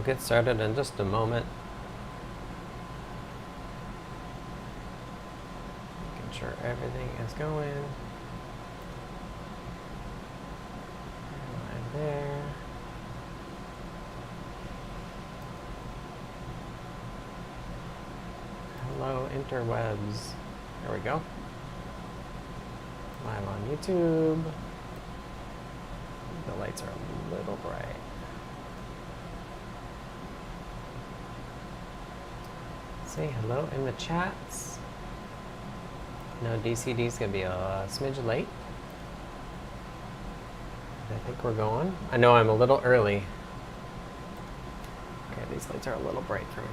get started in just a moment. Making sure everything is going. Right there. Hello, interwebs. There we go. Live on YouTube. The lights are a little bright. Say hello in the chats. No, DCD is going to be a smidge late. I think we're going. I know I'm a little early. Okay, these lights are a little bright for me.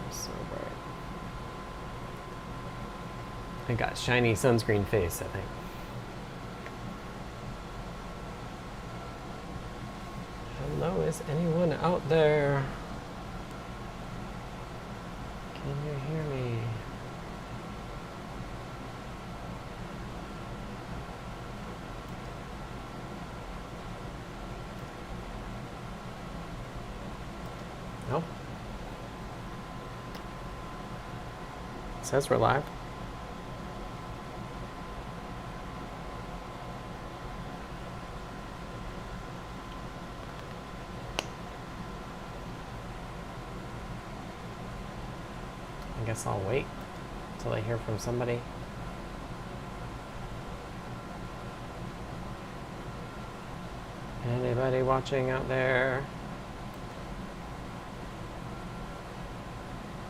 They're so bright. I got shiny sunscreen face, I think. Hello, is anyone out there? Can you hear me? No? It says we're live. I guess I'll wait until I hear from somebody. Anybody watching out there?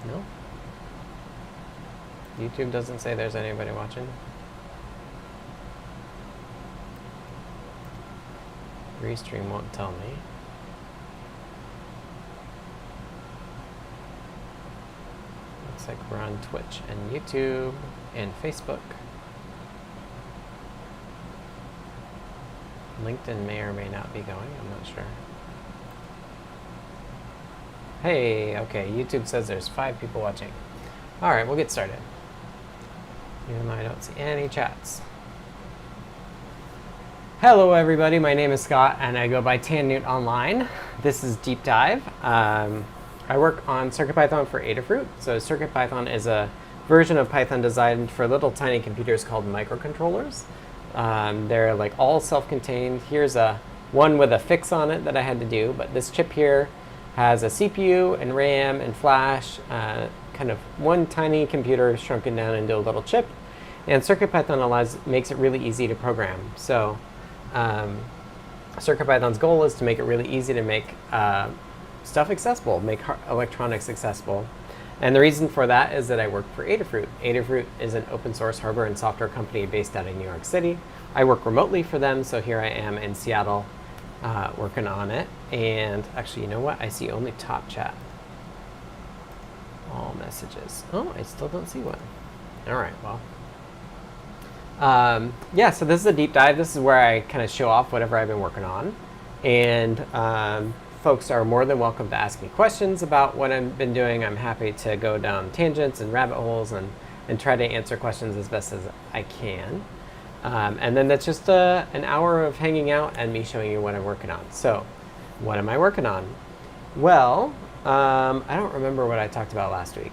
No? YouTube doesn't say there's anybody watching. Restream won't tell me. Looks like we're on Twitch and YouTube and Facebook. LinkedIn may or may not be going, I'm not sure. Hey, okay, YouTube says there's 5 people watching. All right, we'll get started. Even though I don't see any chats. Hello, everybody. My name is Scott, and I go by TanNewt online. This is Deep Dive. I work on CircuitPython for Adafruit. So CircuitPython is a version of Python designed for little tiny computers called microcontrollers. They're like all self-contained. Here's one with a fix on it that I had to do, but this chip here has a CPU and RAM and flash, kind of one tiny computer shrunken down into a little chip. And CircuitPython makes it really easy to program. So CircuitPython's goal is to make it really easy to make stuff accessible, make electronics accessible. And the reason for that is that I work for Adafruit. Adafruit is an open source hardware and software company based out of New York City. I work remotely for them, so here I am in Seattle working on it. And actually, you know what? I see only top chat. All messages. Oh, I still don't see one. All right, well. Yeah, so this is a deep dive. This is where I kind of show off whatever I've been working on. And folks are more than welcome to ask me questions about what I've been doing. I'm happy to go down tangents and rabbit holes and try to answer questions as best as I can. And then that's just an hour of hanging out and me showing you what I'm working on. So, what am I working on? Well, I don't remember what I talked about last week.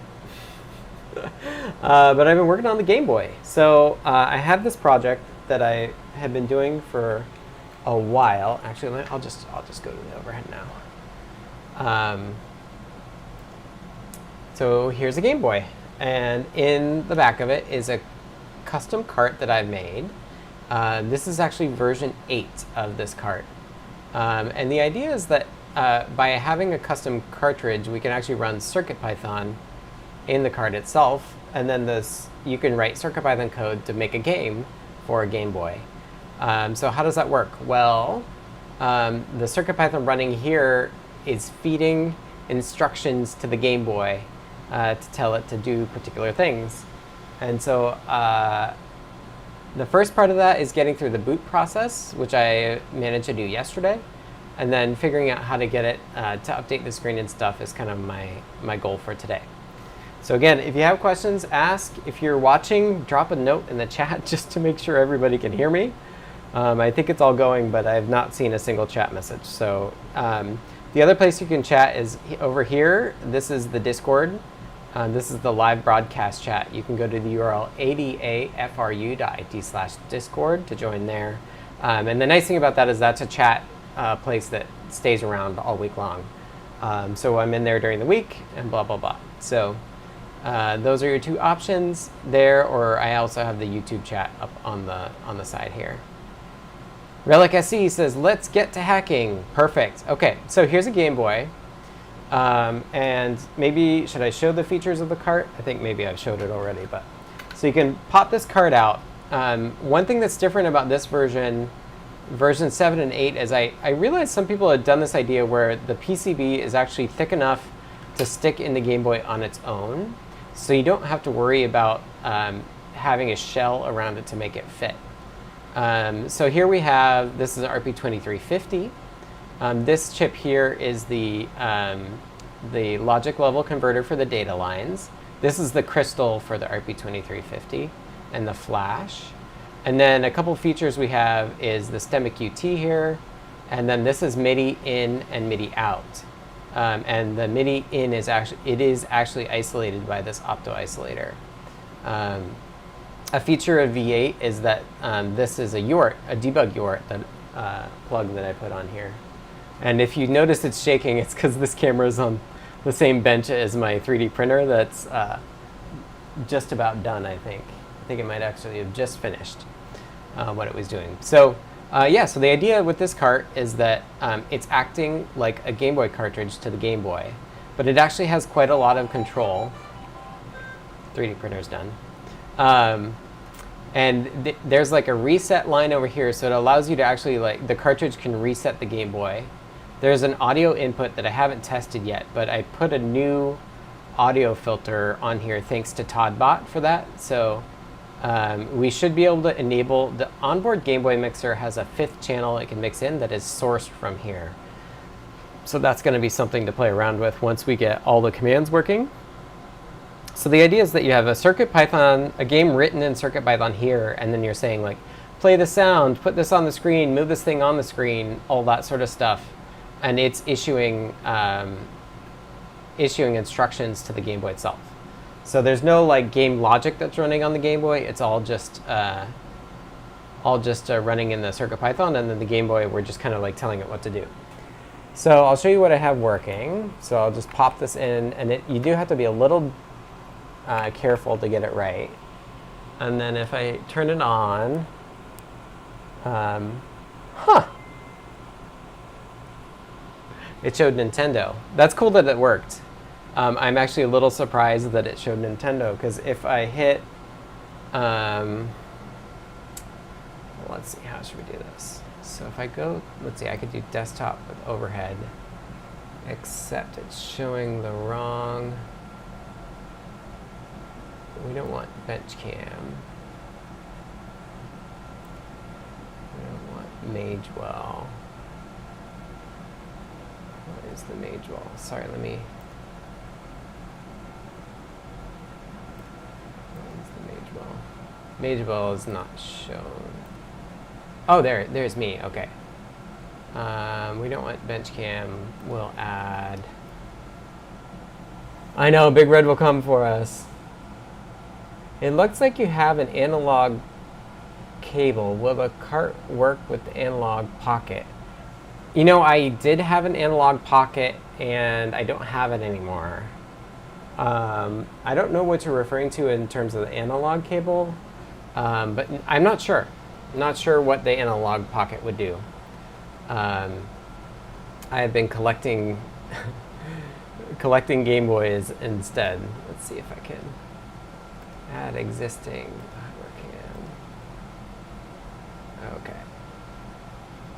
But I've been working on the Game Boy. So I have this project that I have been doing for a while. Actually, I'll just go to the overhead now. So here's a Game Boy, and in the back of it is a custom cart that I've made. This is actually version 8 of this cart, and the idea is that by having a custom cartridge, we can actually run CircuitPython in the cart itself, and then you can write CircuitPython code to make a game for a Game Boy. So how does that work? Well, the CircuitPython running here is feeding instructions to the Game Boy to tell it to do particular things. And so the first part of that is getting through the boot process, which I managed to do yesterday. And then figuring out how to get it to update the screen and stuff is kind of my goal for today. So again, if you have questions, ask. If you're watching, drop a note in the chat just to make sure everybody can hear me. I think it's all going, but I have not seen a single chat message. So the other place you can chat is over here. This is the Discord. This is the live broadcast chat. You can go to the URL adafru.it/discord to join there. And the nice thing about that is that's a chat place that stays around all week long. So I'm in there during the week and blah, blah, blah. So those are your two options there, or I also have the YouTube chat up on the side here. Relic SC says, let's get to hacking. Perfect. Okay, so here's a Game Boy. And maybe, should I show the features of the cart? I think maybe I've showed it already, but. So you can pop this cart out. One thing that's different about this version 7 and 8, is I realized some people had done this idea where the PCB is actually thick enough to stick in the Game Boy on its own. So you don't have to worry about having a shell around it to make it fit. So here we have, this is an RP2350. This chip here is the logic level converter for the data lines. This is the crystal for the RP2350 and the flash. And then a couple features we have is the STEMMA QT here. And then this is MIDI in and MIDI out. And the MIDI in is actually isolated by this opto isolator. A feature of V8 is that this is a UART, a debug UART that, plug that I put on here. And if you notice it's shaking, it's because this camera is on the same bench as my 3D printer that's just about done, I think. I think it might actually have just finished what it was doing. So yeah, so the idea with this cart is that it's acting like a Game Boy cartridge to the Game Boy, but it actually has quite a lot of control. 3D printer's done. And there's like a reset line over here, so it allows you to actually, like, the cartridge can reset the Game Boy. There's an audio input that I haven't tested yet, but I put a new audio filter on here thanks to ToddBot for that. So we should be able to enable, the onboard Game Boy mixer has a 5th channel it can mix in that is sourced from here. So that's going to be something to play around with once we get all the commands working. So the idea is that you have a CircuitPython, a game written in CircuitPython here, and then you're saying, like, play the sound, put this on the screen, move this thing on the screen, all that sort of stuff. And it's issuing instructions to the Game Boy itself. So there's no, like, game logic that's running on the Game Boy. It's all just running in the CircuitPython, and then the Game Boy, we're just kind of like telling it what to do. So I'll show you what I have working. So I'll just pop this in, and you do have to be a little careful to get it right. And then if I turn it on, it showed Nintendo. That's cool that it worked. I'm actually a little surprised that it showed Nintendo, because if I hit, let's see, how should we do this? So if I go, let's see, I could do desktop with overhead, except it's showing the wrong. We don't want bench cam. We don't want Magewell. What is the Magewell? Sorry, let me. What is the Magewell? Magewell is not shown. Oh, there's me. Okay. We don't want bench cam. We'll add. I know, Big Red will come for us. It looks like you have an analog cable. Will the cart work with the analog pocket? You know, I did have an analog pocket, and I don't have it anymore. I don't know what you're referring to in terms of the analog cable, but I'm not sure. Not sure what the analog pocket would do. I have been collecting Game Boys instead. Let's see if I can. Add existing hardware cam. Okay.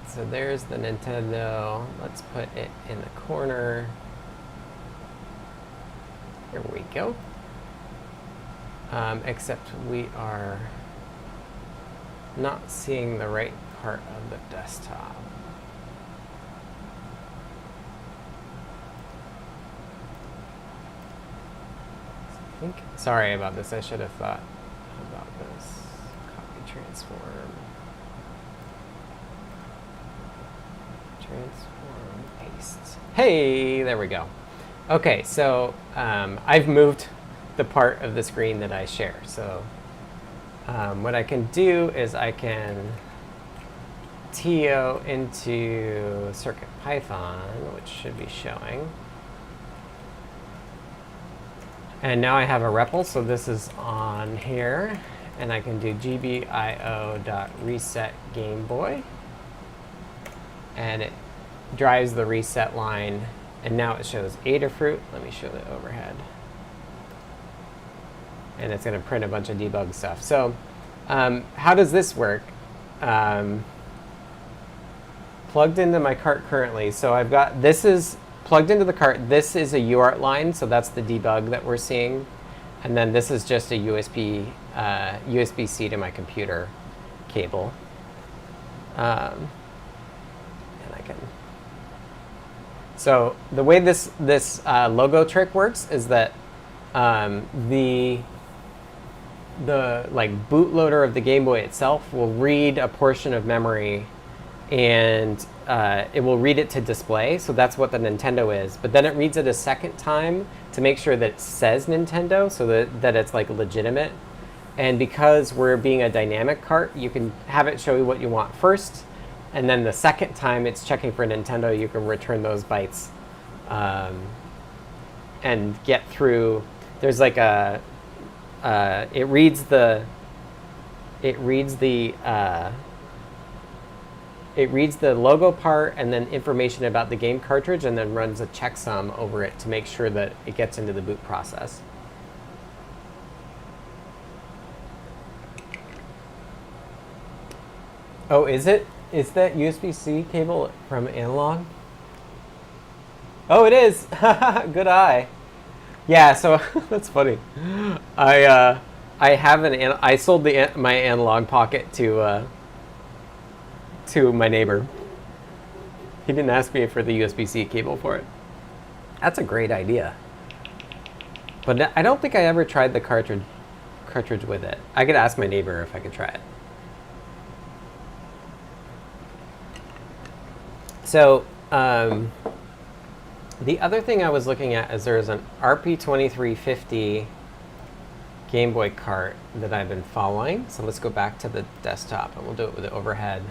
So there's the Nintendo. Let's put it in the corner. Here we go. Except we are not seeing the right part of the desktop. think, sorry about this, I should have thought about this. Copy, transform, paste. Hey, there we go. Okay, so I've moved the part of the screen that I share. So what I can do is I can TO into CircuitPython, which should be showing. And now I have a REPL, so this is on here. And I can do gbio.reset GameBoy. And it drives the reset line. And now it shows Adafruit. Let me show the overhead. And it's going to print a bunch of debug stuff. So how does this work? Plugged into my cart currently. So I've got, this is plugged into the cart. This is a UART line, so that's the debug that we're seeing. And then this is just a USB-C to my computer cable. And I can. So the way this logo trick works is that the like bootloader of the Game Boy itself will read a portion of memory, and it will read it to display. So that's what the Nintendo is. But then it reads it a second time to make sure that it says Nintendo, so that it's like legitimate. And because we're being a dynamic cart, you can have it show you what you want first, and then the second time it's checking for Nintendo, you can return those bytes and get through. There's like a it reads the logo part and then information about the game cartridge, and then runs a checksum over it to make sure that it gets into the boot process. Oh, is it? Is that USB-C cable from analog? Oh, it is. Good eye. Yeah, so that's funny. I have I sold my analog pocket to my neighbor. He didn't ask me for the USB-C cable for it. That's a great idea. But I don't think I ever tried the cartridge with it. I could ask my neighbor if I could try it. So the other thing I was looking at is there's an RP2350 Game Boy cart that I've been following. So let's go back to the desktop and we'll do it with the overhead.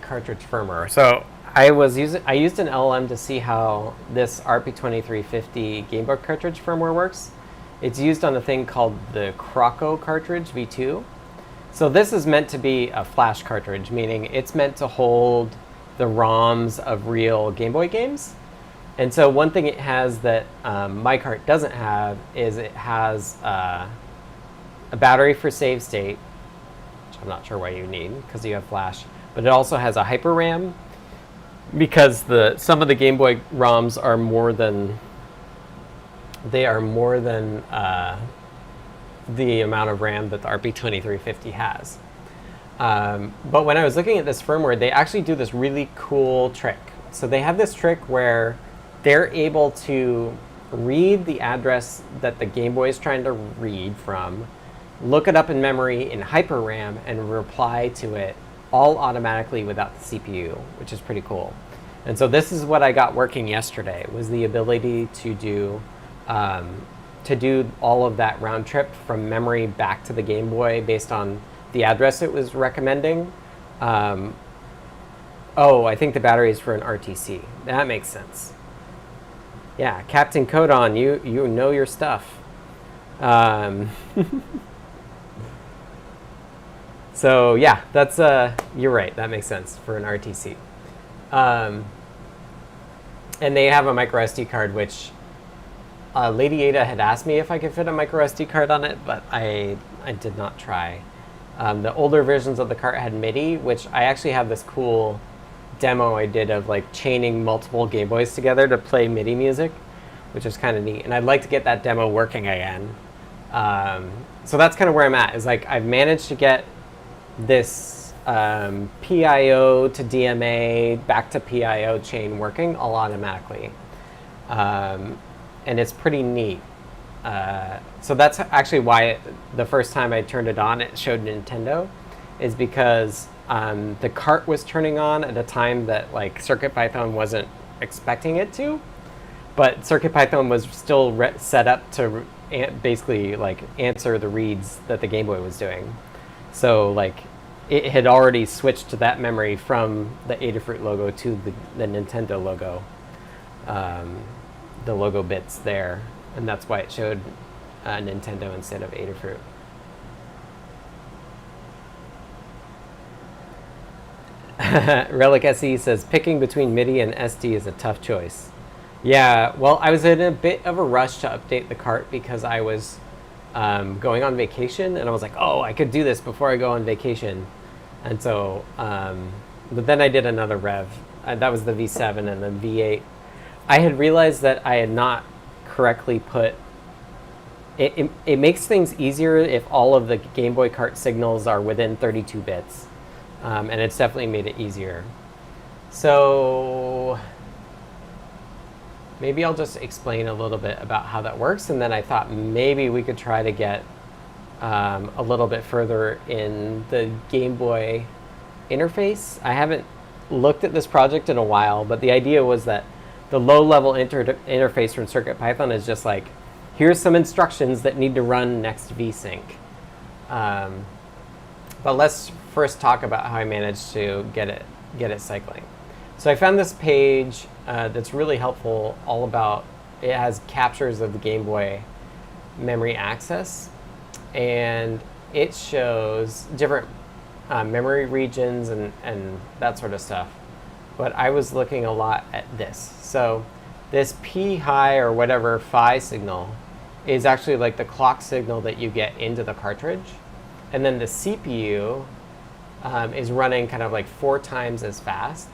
Cartridge firmware. So I used an LLM to see how this RP2350 Game Boy cartridge firmware works. It's used on a thing called the Croco cartridge V2. So this is meant to be a flash cartridge, meaning it's meant to hold the ROMs of real Game Boy games. And so one thing it has that my cart doesn't have is it has a battery for save state, which I'm not sure why you need because you have flash, but it also has a hyper RAM because some of the Game Boy ROMs are more than the amount of RAM that the RP2350 has. But when I was looking at this firmware, they actually do this really cool trick. So they have this trick where they're able to read the address that the Game Boy is trying to read from, look it up in memory in hyper RAM, and reply to it all automatically without the CPU, which is pretty cool. And so this is what I got working yesterday, was the ability to do all of that round trip from memory back to the Game Boy based on the address it was recommending. Oh, I think the battery is for an RTC. That makes sense. Yeah, Captain Codon, you know your stuff. So yeah, that's you're right. That makes sense for an RTC. And they have a micro SD card, which Lady Ada had asked me if I could fit a micro SD card on it, but I did not try. The older versions of the cart had MIDI, which I actually have this cool demo I did of like chaining multiple Game Boys together to play MIDI music, which is kind of neat. And I'd like to get that demo working again. So that's kind of where I'm at, is like I've managed to get this PIO to DMA back to PIO chain working all automatically. And it's pretty neat. So that's actually why the first time I turned it on, it showed Nintendo, is because the cart was turning on at a time that like CircuitPython wasn't expecting it to, but CircuitPython was still set up to basically like answer the reads that the Game Boy was doing. So like it had already switched to that memory from the Adafruit logo to the Nintendo logo, the logo bits there, and that's why it showed Nintendo instead of Adafruit. Relic SE says, picking between MIDI and SD is a tough choice. Yeah, well, I was in a bit of a rush to update the cart because I was going on vacation, and I was like, oh, I could do this before I go on vacation. And so, but then I did another rev. That was the V7 and then V8. I had realized that I had not correctly put... It makes things easier if all of the Game Boy cart signals are within 32 bits. And it's definitely made it easier. So maybe I'll just explain a little bit about how that works, and then I thought maybe we could try to get a little bit further in the Game Boy interface. I haven't looked at this project in a while, but the idea was that the low-level interface from CircuitPython is just like, here's some instructions that need to run next vsync. But let's first talk about how I managed to get it cycling. So I found this page that's really helpful, all about, it has captures of the Game Boy memory access, and it shows different memory regions and that sort of stuff. But I was looking a lot at this. So this P high or whatever phi signal is actually like the clock signal that you get into the cartridge. And then the CPU is running kind of like 4 times as fast.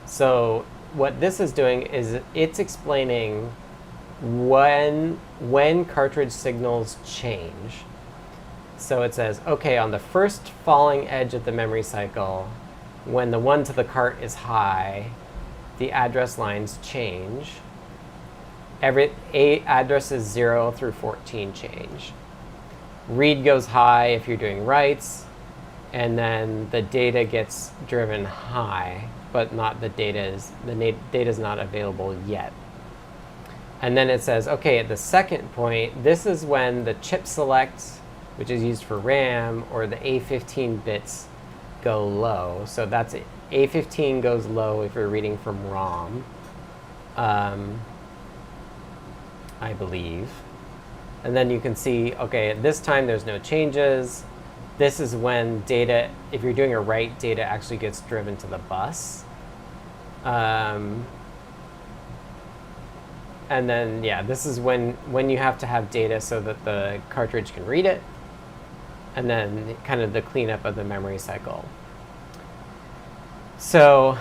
So what this is doing is it's explaining when cartridge signals change. So it says, okay, on the first falling edge of the memory cycle, when the one to the cart is high, the address lines change. Every addresses 0 through 14 change. Read goes high if you're doing writes, and then the data gets driven high, but not the data is not available yet. And then it says, okay, at the second point, this is when the chip select, which is used for RAM, or the A15 bits go low. So that's it. A15 goes low if you're reading from ROM, I believe. And then you can see, okay, at this time there's no changes. This is when data, if you're doing a write, data actually gets driven to the bus. And then, yeah, this is when you have to have data so that the cartridge can read it. And then kind of the cleanup of the memory cycle. So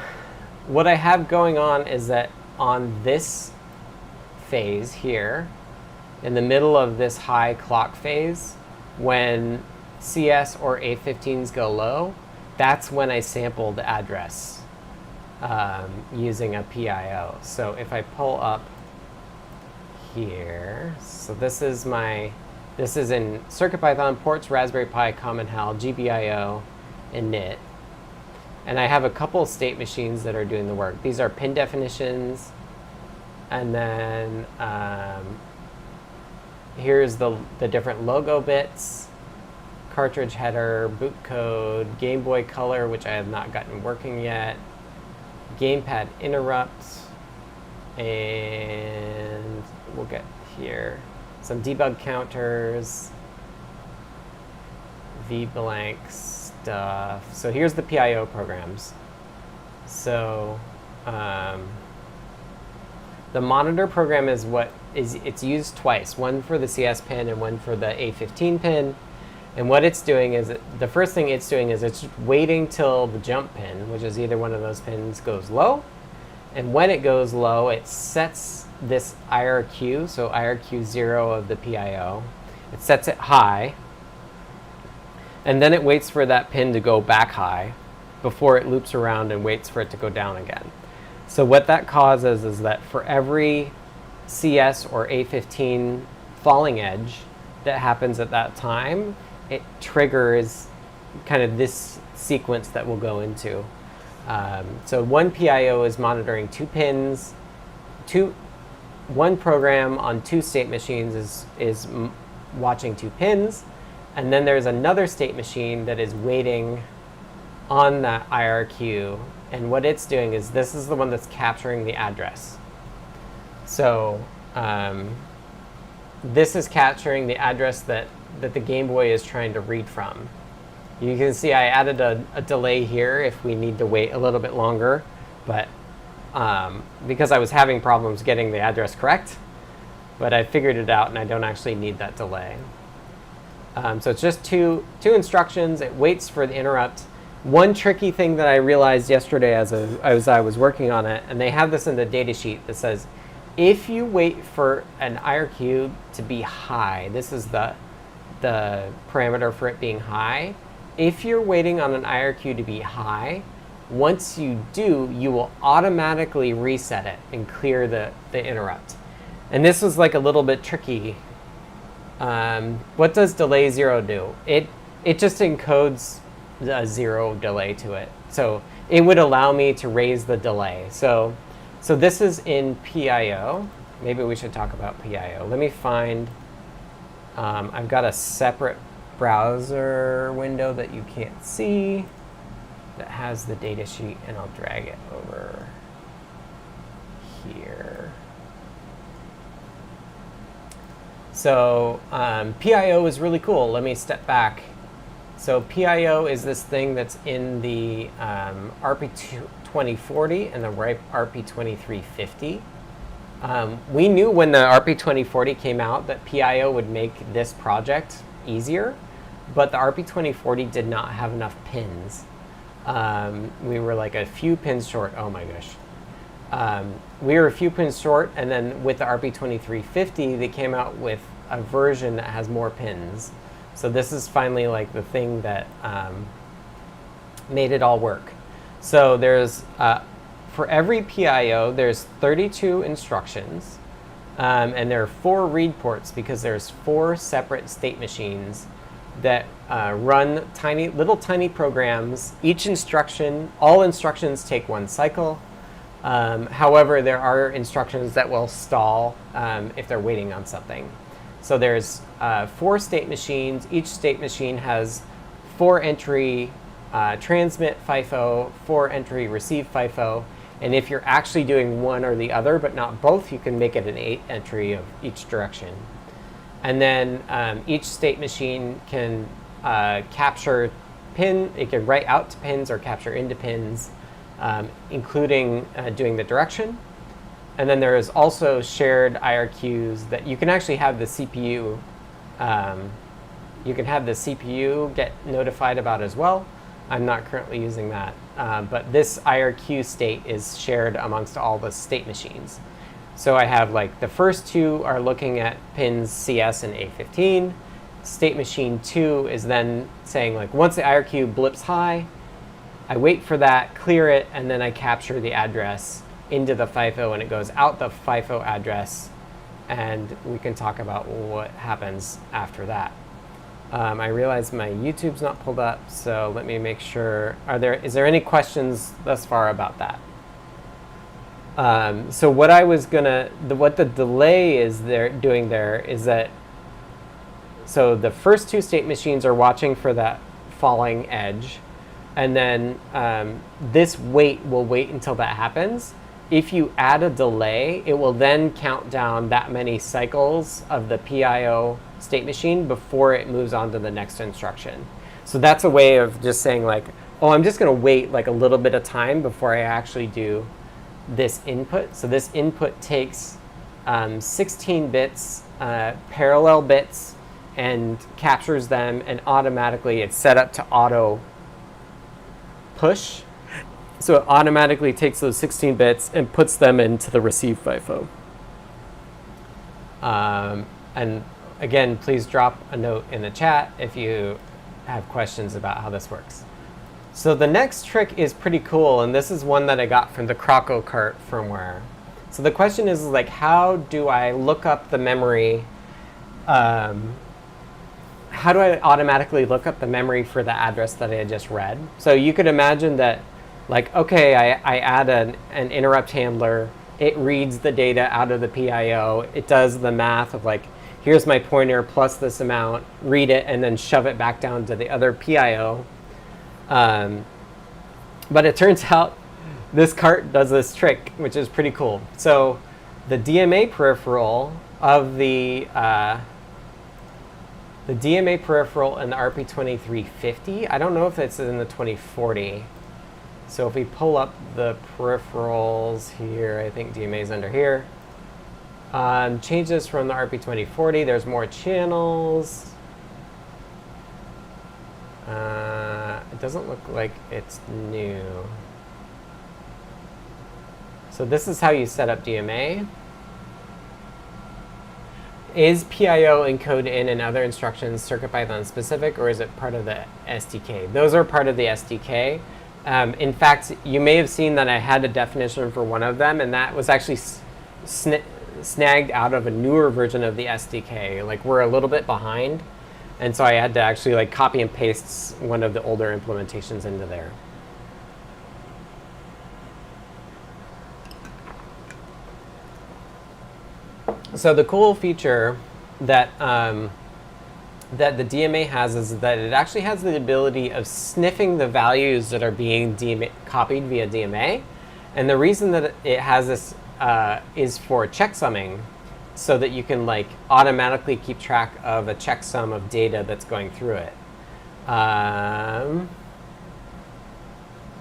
what I have going on is that on this phase here, in the middle of this high clock phase, when CS or A15s go low, that's when I sample the address using a PIO. So if I pull up here, so this is in CircuitPython, ports, Raspberry Pi, Common HAL, GBIO, and NIT. And I have a couple state machines that are doing the work. These are pin definitions, and then here's the different logo bits, cartridge header, boot code, Game Boy Color, which I have not gotten working yet, gamepad interrupts, and we'll get here some debug counters, vblank stuff. So here's the PIO programs. So the monitor program is it's used twice, one for the CS pin and one for the A15 pin. And what it's doing is, the first thing it's doing is it's waiting till the jump pin, which is either one of those pins, goes low. And when it goes low, it sets this IRQ, so IRQ 0 of the PIO. It sets it high. And then it waits for that pin to go back high. before it loops around and waits for it to go down again. So what that causes is that for every CS or A15 falling edge that happens at that time, it triggers kind of this sequence that we'll go into. So one PIO is monitoring 2 pins, one program on 2 state machines is watching 2 pins, and then there's another state machine that is waiting on that IRQ, and what it's doing is this is the one that's capturing the address. So this is capturing the address that the GameBoy is trying to read from. You can see I added a delay here if we need to wait a little bit longer, but because I was having problems getting the address correct, but I figured it out and I don't actually need that delay. So it's just two instructions. It waits for the interrupt. One tricky thing that I realized yesterday as I was working on it, and they have this in the datasheet that says, if you wait for an IRQ to be high, this is the parameter for it being high. If you're waiting on an IRQ to be high, once you do, you will automatically reset it and clear the interrupt. And this was like a little bit tricky. What does delay 0 do? It just encodes a 0 delay to it. So it would allow me to raise the delay. So this is in PIO. Maybe we should talk about PIO. Let me find, I've got a separate browser window that you can't see that has the data sheet, and I'll drag it over here. So PIO is really cool. Let me step back. So PIO is this thing that's in the RP2040 and the RP2350. We knew when the RP2040 came out that PIO would make this project easier, but the RP2040 did not have enough pins. We were like a few pins short. Oh my gosh. We were a few pins short, and then with the RP2350, they came out with a version that has more pins. So this is finally like the thing that made it all work. So there's, for every PIO, there's 32 instructions, and there are 4 read ports because there's 4 separate state machines that run little tiny programs. Each instruction, all instructions take 1 cycle. However, there are instructions that will stall if they're waiting on something. So there's 4 state machines. Each state machine has 4 entry transmit FIFO, 4 entry receive FIFO. And if you're actually doing one or the other, but not both, you can make it an 8 entry of each direction. And then each state machine can capture pin. It can write out to pins or capture into pins, including doing the direction. And then there is also shared IRQs that you can actually have the CPU. You can have the CPU get notified about as well. I'm not currently using that, but this IRQ state is shared amongst all the state machines. So I have like the first 2 are looking at pins CS and A15. State machine 2 is then saying like once the IRQ blips high, I wait for that, clear it, and then I capture the address into the FIFO, and it goes out the FIFO address, and we can talk about what happens after that. I realize my YouTube's not pulled up, so let me make sure. Is there any questions thus far about that? So what I was what the delay is doing there is that, so the first 2 state machines are watching for that falling edge, and then this wait will wait until that happens. If you add a delay, it will then count down that many cycles of the PIO state machine before it moves on to the next instruction. So that's a way of just saying like, oh, I'm just going to wait like a little bit of time before I actually do this input. So this input takes 16 bits, parallel bits, and captures them, and automatically it's set up to auto push. So it automatically takes those 16 bits and puts them into the receive FIFO. And again, please drop a note in the chat if you have questions about how this works. So the next trick is pretty cool, and this is one that I got from the Croco cart firmware. So the question is like, how do I look up the memory? How do I automatically look up the memory for the address that I just read? So you could imagine that, like, okay, I add an interrupt handler. It reads the data out of the PIO. It does the math of like, here's my pointer plus this amount, read it, and then shove it back down to the other PIO. But it turns out this cart does this trick, which is pretty cool. So the DMA peripheral of the DMA peripheral in the RP2350, I don't know if it's in the 2040. So if we pull up the peripherals here, I think DMA is under here. Changes from the RP2040, there's more channels. It doesn't look like it's new. So this is how you set up DMA. Is PIO encode in and other instructions CircuitPython specific, or is it part of the SDK? Those are part of the SDK. In fact, you may have seen that I had a definition for one of them, and that was actually snagged out of a newer version of the SDK. Like, we're a little bit behind, and so I had to actually like copy and paste one of the older implementations into there. So the cool feature that that the DMA has is that it actually has the ability of sniffing the values that are being copied via DMA. And the reason that it has this is for checksumming, so that you can like automatically keep track of a checksum of data that's going through it. I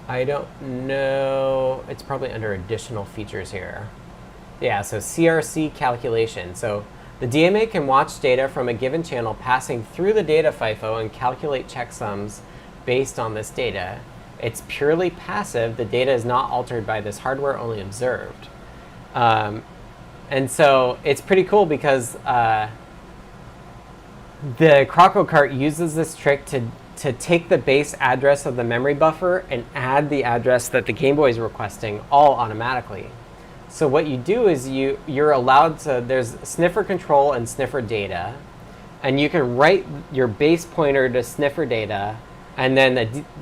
don't know. It's probably under additional features here. Yeah, so CRC calculation. So the DMA can watch data from a given channel passing through the data FIFO and calculate checksums based on this data. It's purely passive. The data is not altered by this hardware, only observed. And so it's pretty cool because the Croco cart uses this trick to take the base address of the memory buffer and add the address that the GameBoy is requesting all automatically. So what you do is you're allowed to, there's sniffer control and sniffer data, and you can write your base pointer to sniffer data, and then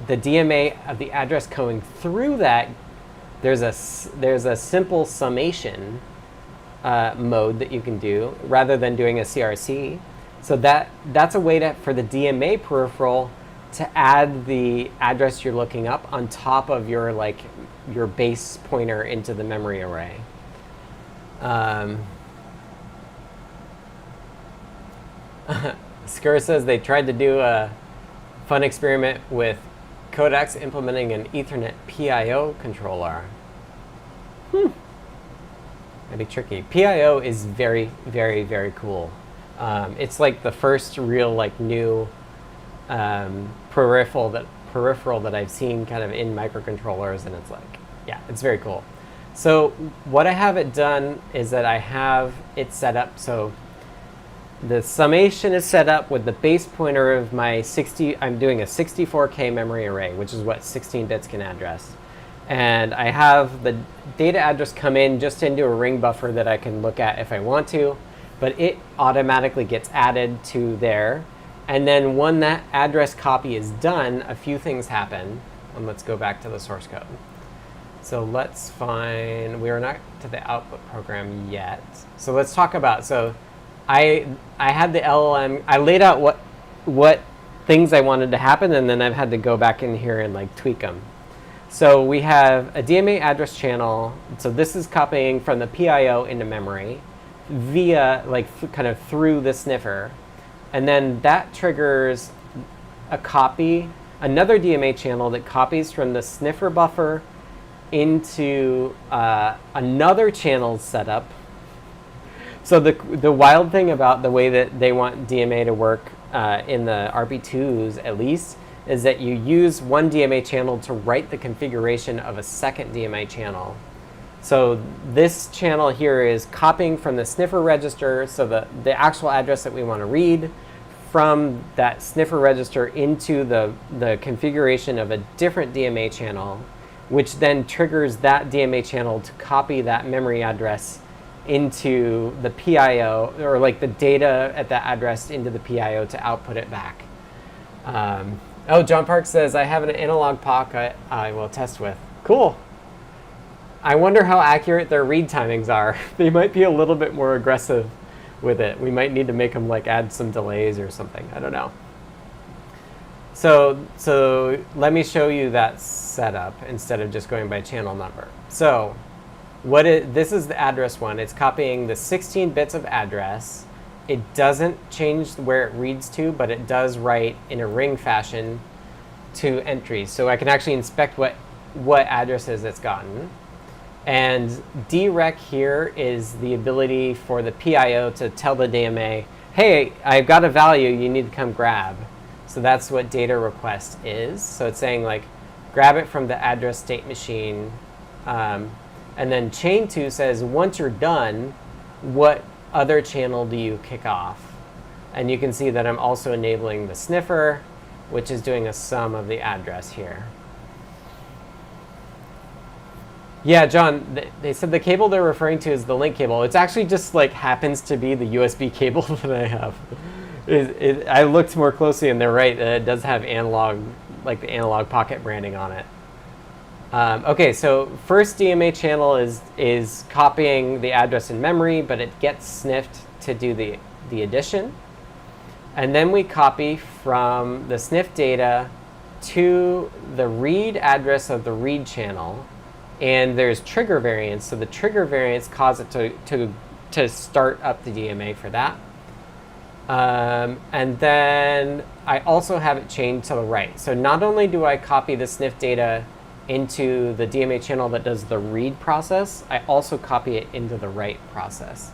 the DMA of the address going through that, there's a simple summation mode that you can do rather than doing a CRC. So that's a way for the DMA peripheral to add the address you're looking up on top of your base pointer into the memory array. Skur says they tried to do a fun experiment with codecs implementing an Ethernet PIO controller. That'd be tricky. PIO is very, very, very cool. It's like the first real new peripheral that I've seen kind of in microcontrollers, and it's like, yeah, it's very cool. So what I have it done is that I have it set up so the summation is set up with the base pointer of my I'm doing a 64K memory array, which is what 16 bits can address. And I have the data address come in just into a ring buffer that I can look at if I want to, but it automatically gets added to there. And then when that address copy is done, a few things happen. And let's go back to the source code. So let's find, we are not to the output program yet. So let's talk about, so I had the LLM, I laid out what things I wanted to happen, and then I've had to go back in here and tweak them. So we have a DMA address channel. So this is copying from the PIO into memory via, kind of through the sniffer. And then that triggers a copy, another DMA channel that copies from the sniffer buffer into another channel setup. So the wild thing about the way that they want DMA to work in the RP2s at least is that you use one DMA channel to write the configuration of a second DMA channel. So this channel here is copying from the sniffer register, so the actual address that we want to read, from that sniffer register into the configuration of a different DMA channel, which then triggers that DMA channel to copy that memory address into the PIO, or like the data at that address into the PIO to output it back. Oh, John Park says, I have an analog pocket I will test with. Cool. I wonder how accurate their read timings are. They might be a little bit more aggressive with it. We might need to make them like add some delays or something. I don't know. So let me show you that setup instead of just going by channel number. So this is the address one. It's copying the 16 bits of address. It doesn't change where it reads to, but it does write in a ring fashion to entries. So I can actually inspect what addresses it's gotten. And derec here is the ability for the PIO to tell the DMA, hey, I've got a value you need to come grab. So that's what data request is. So it's saying like, grab it from the address state machine. And then chain 2 says, once you're done, what other channel do you kick off? And you can see that I'm also enabling the sniffer, which is doing a sum of the address here. Yeah, John, they said the cable they're referring to is the link cable. It's actually just like happens to be the USB cable that I have. I looked more closely and they're right. It does have analog, like the analog pocket branding on it. Okay, so first DMA channel is copying the address in memory, but it gets sniffed to do the addition. And then we copy from the sniff data to the read address of the read channel. And there's trigger variants, so the trigger variants cause it to start up the DMA for that. And then I also have it chained to the right. So not only do I copy the sniff data into the DMA channel that does the read process, I also copy it into the write process.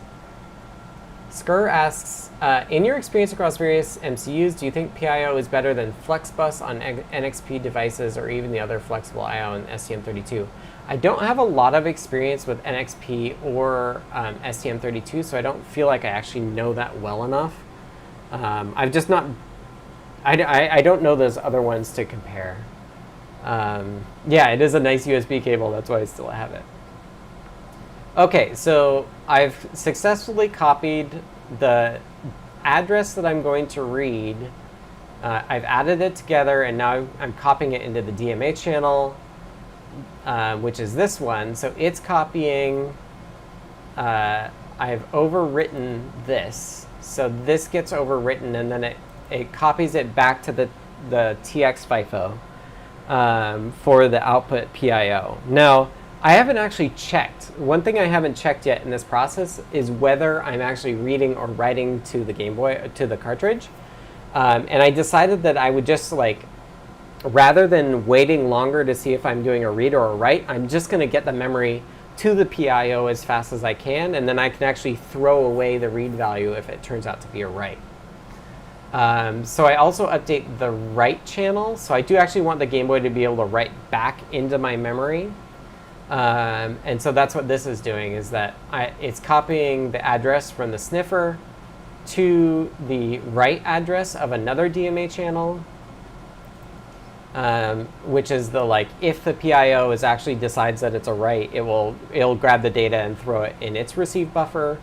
Skur asks, in your experience across various MCUs, do you think PIO is better than FlexBus on NXP devices or even the other flexible I/O and STM32? I don't have a lot of experience with NXP or STM32, so I don't feel like I actually know that well enough. I've just not, I don't know those other ones to compare. Yeah, it is a nice USB cable, that's why I still have it. Okay, so I've successfully copied the address that I'm going to read. I've added it together, and now I'm copying it into the DMA channel, which is this one. So it's copying, I've overwritten this. So this gets overwritten, and then it copies it back to the TX FIFO for the output PIO. Now, I haven't actually checked. One thing I haven't checked yet in this process is whether I'm actually reading or writing to the GameBoy, to the cartridge. And I decided that I would just like, rather than waiting longer to see if I'm doing a read or a write, I'm just going to get the memory to the PIO as fast as I can, and then I can actually throw away the read value if it turns out to be a write. So I also update the write channel. So I do actually want the GameBoy to be able to write back into my memory. And so that's what this is doing, is that it's copying the address from the sniffer to the write address of another DMA channel, which is the, like, if the PIO is actually decides that it's a write, it'll grab the data and throw it in its receive buffer,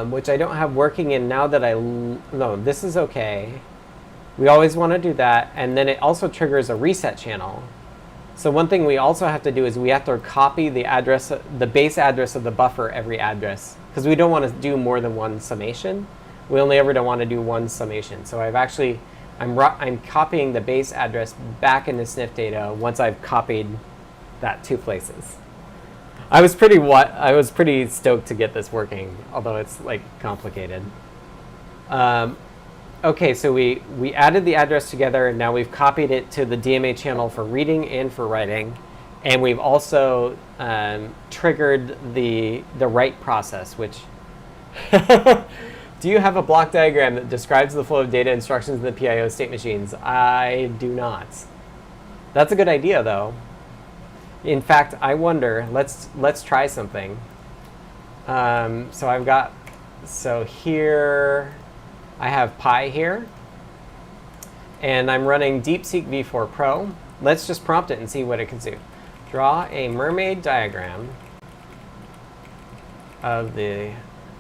which I don't have working in now that no, this is okay. We always want to do that. And then it also triggers a reset channel. So one thing we also have to do is we have to copy the address, the base address of the buffer every address, because we don't want to do more than one summation. We only ever don't want to do one summation. So I'm copying the base address back into sniff data once I've copied that 2 places. I was pretty stoked to get this working, although it's like complicated. Okay, so we added the address together, and now we've copied it to the DMA channel for reading and for writing, and we've also triggered the write process, which do you have a block diagram that describes the flow of data instructions in the PIO state machines? I do not. That's a good idea, though. In fact, I wonder, let's try something. So here I have Pi here, and I'm running DeepSeek v4 Pro. Let's just prompt it and see what it can do. Draw a mermaid diagram of the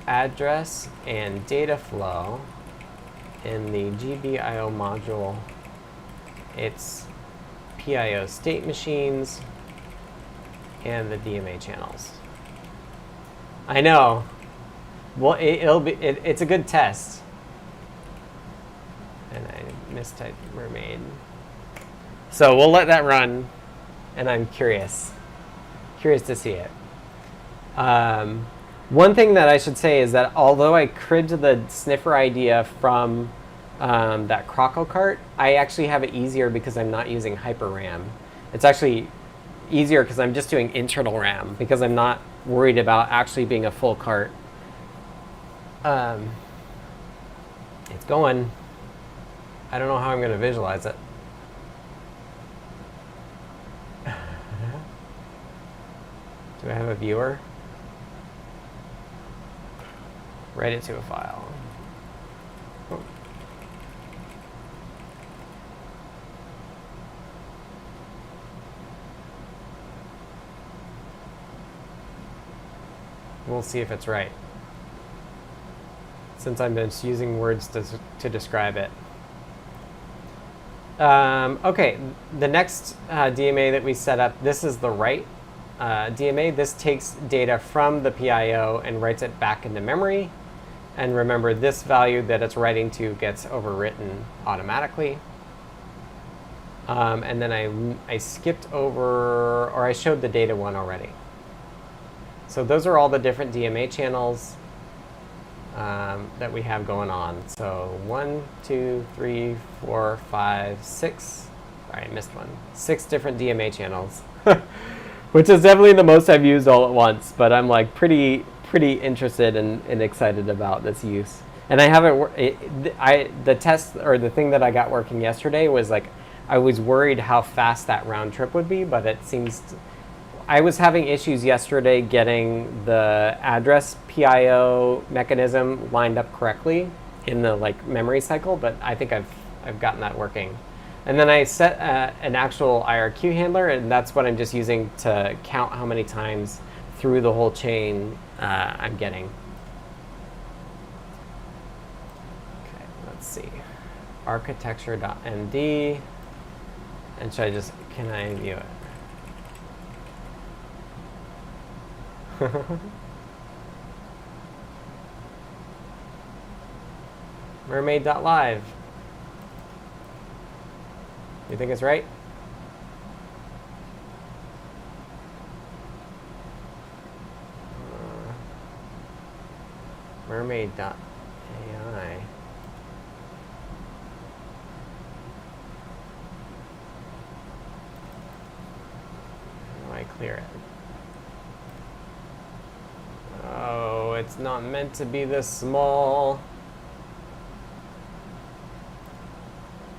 address and data flow in the GBIO module, its PIO state machines, and the DMA channels. I know. Well, it's a good test. And I mistyped mermaid. So we'll let that run, and I'm curious to see it. One thing that I should say is that although I cribbed the sniffer idea from that croco cart, I actually have it easier because I'm not using hyper RAM. It's actually easier because I'm just doing internal RAM because I'm not worried about actually being a full cart. It's going. I don't know how I'm going to visualize it. Do I have a viewer? Write it to a file. Oh. We'll see if it's right, since I'm just using words to describe it. Okay, the next DMA that we set up, this is the write DMA. This takes data from the PIO and writes it back into memory. And remember, this value that it's writing to gets overwritten automatically. And then I skipped over, or I showed the data one already. So those are all the different DMA channels that we have going on. So 1, 2, 3, 4, 5, 6. Sorry, I missed one. 6 different DMA channels, which is definitely the most I've used all at once. But I'm like pretty interested and excited about this use. And I haven't. The test or the thing that I got working yesterday was like I was worried how fast that round trip would be, but it seems. I was having issues yesterday getting the address PIO mechanism lined up correctly in the memory cycle, but I think I've gotten that working. And then I set an actual IRQ handler, and that's what I'm just using to count how many times through the whole chain I'm getting. Okay, let's see. Architecture.md, and can I view it? mermaid.live. You think it's right? Mermaid.ai. How do I clear it? Oh, it's not meant to be this small.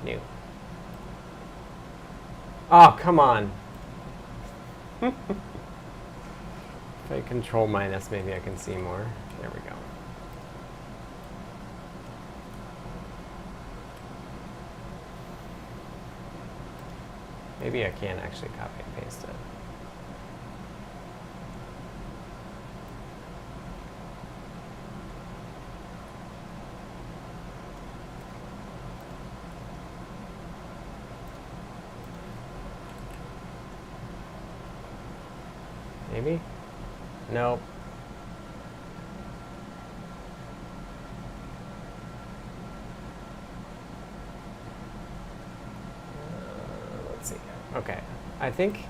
New. Oh, come on. If I control minus, maybe I can see more. There we go. Maybe I can actually copy and paste it. Maybe? Nope. Let's see. Okay. I think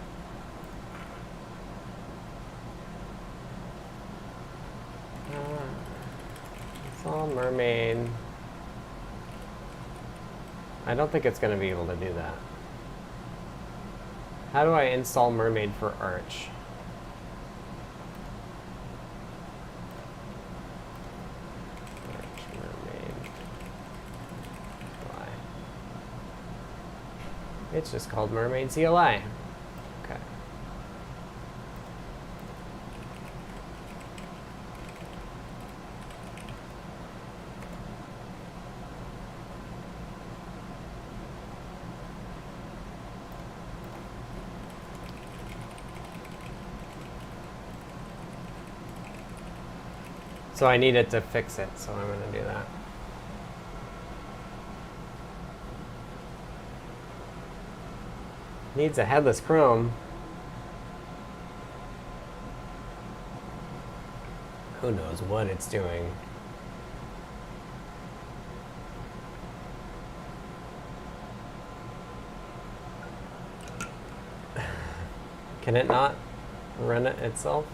install mermaid. I don't think it's going to be able to do that. How do I install mermaid for Arch? It's just called mermaid-cli. Okay. So I needed to fix it, so I'm going to do that. Needs a headless Chrome. Who knows what it's doing? Can it not run it itself?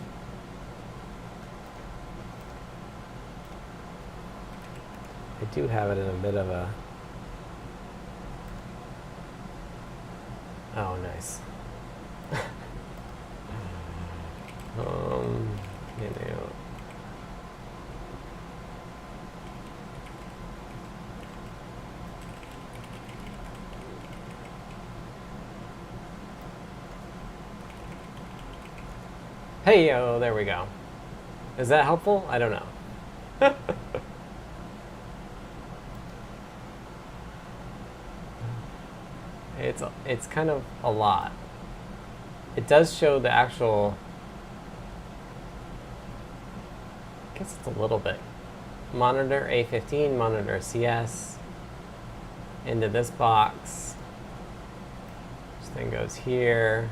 I do have it in a bit of a... Oh, nice. You know. Hey, oh, there we go. Is that helpful? I don't know. It's kind of a lot. It does show the actual... I guess it's a little bit. Monitor A15, monitor CS, into this box. This thing goes here.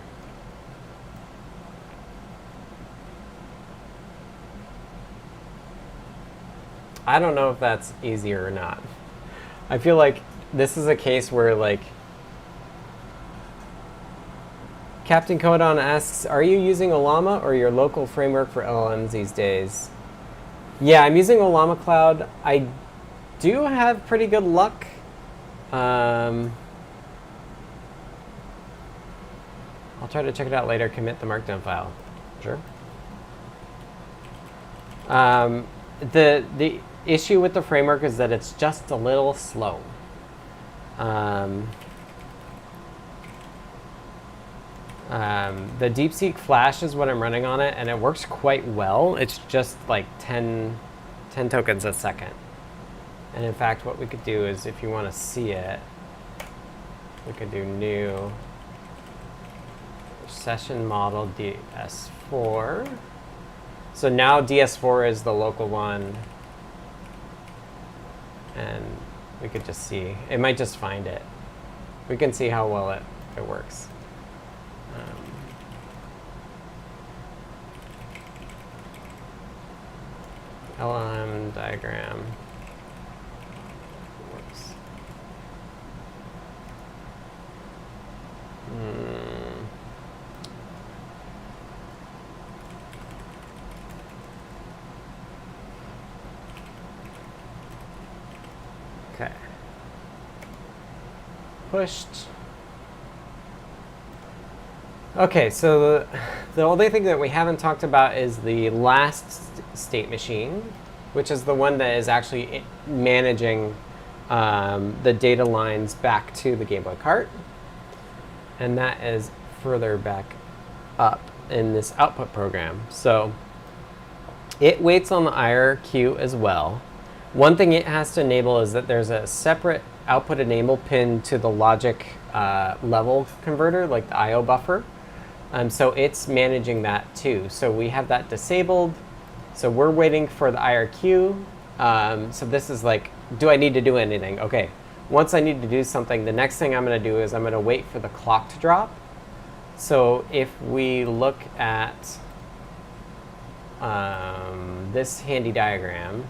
I don't know if that's easier or not. I feel like this is a case where, like, Captain Codon asks, are you using Ollama or your local framework for LLMs these days? Yeah, I'm using Ollama Cloud. I do have pretty good luck. I'll try to check it out later, commit the markdown file. Sure. The issue with the framework is that it's just a little slow. The DeepSeek Flash is what I'm running on it, and it works quite well. It's just like 10 tokens a second. And in fact, what we could do is, if you want to see it, we could do new session model DS4. So now DS4 is the local one. And we could just see. It might just find it. We can see how well it works. LLM diagram. Whoops. Okay. Pushed. Okay, so the only thing that we haven't talked about is the last state machine, which is the one that is actually managing the data lines back to the Game Boy cart. And that is further back up in this output program. So it waits on the IRQ as well. One thing it has to enable is that there's a separate output enable pin to the logic level converter, like the IO buffer. So it's managing that too. So we have that disabled. So we're waiting for the IRQ. So this is like, do I need to do anything? Okay, once I need to do something, the next thing I'm going to do is I'm going to wait for the clock to drop. So if we look at this handy diagram,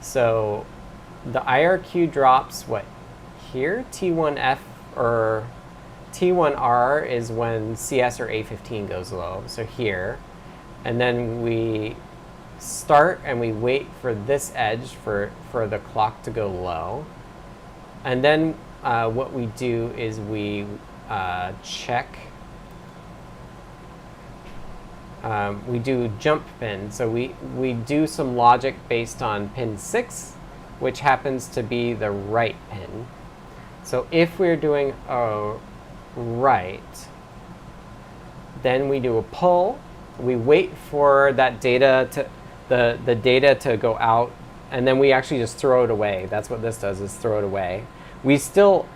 so the IRQ drops what here? T1F or T1R is when CS or A15 goes low, so here. And then we start and we wait for this edge for the clock to go low. And then what we do is we check. We do jump pin. So we do some logic based on pin 6, which happens to be the right pin. So if we're doing a write, then we do a pull. We wait for that data to the data to go out, and then we actually just throw it away. That's what this does, is throw it away. We still,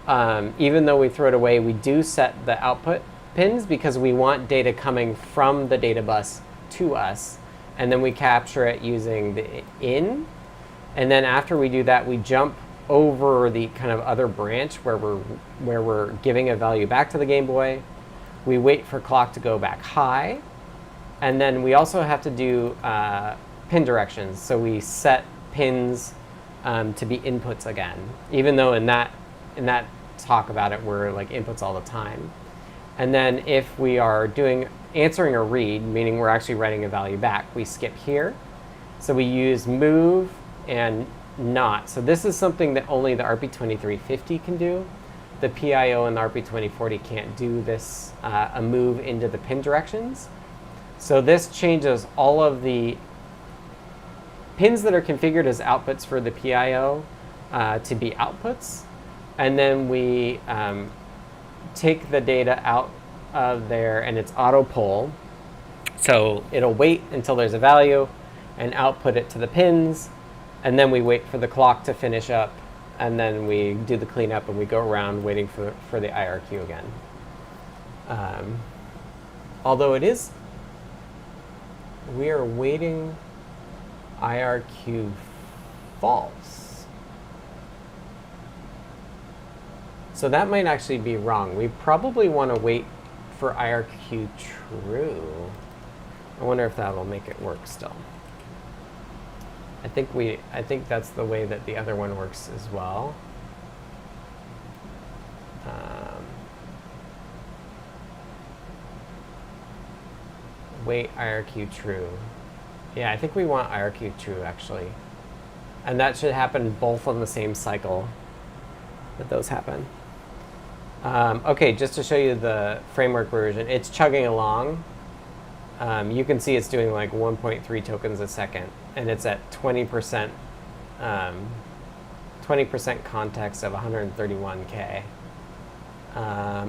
even though we throw it away, we do set the output pins because we want data coming from the data bus to us. and then we capture it using the in. And then after we do that, we jump over the kind of other branch where we're giving a value back to the Game Boy. We wait for clock to go back high, and then we also have to do pin directions. So we set pins to be inputs again, even though in that talk about it, we're like inputs all the time. And then if we are answering a read, meaning we're actually writing a value back, we skip here. So we use move and not. So this is something that only the RP2350 can do. The PIO and the RP2040 can't do this, a move into the pin directions. So this changes all of the pins that are configured as outputs for the PIO to be outputs. And then we take the data out of there, and it's auto pull. So it'll wait until there's a value and output it to the pins. And then we wait for the clock to finish up, and then we do the cleanup, and we go around waiting for the IRQ again. Although we are waiting IRQ false. So that might actually be wrong. We probably want to wait for IRQ true. I wonder if that will make it work still. I think that's the way that the other one works as well. Wait IRQ true. Yeah, I think we want IRQ true actually. And that should happen both on the same cycle that those happen. Okay, just to show you the framework version, it's chugging along. You can see it's doing like 1.3 tokens a second, and it's at 20% 20% context of 131K.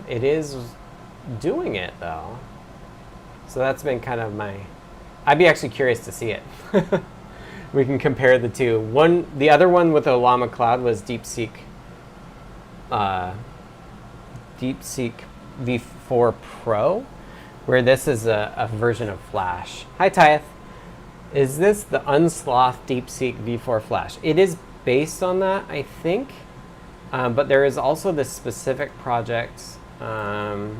It is doing it though. So that's been kind of I'd be actually curious to see it. We can compare the two. The other one with the Llama Cloud was DeepSeek V4 Pro, where this is a version of Flash. Hi, Tyeth. Is this the unsloth DeepSeek V4 Flash? It is based on that, I think. But there is also this specific project from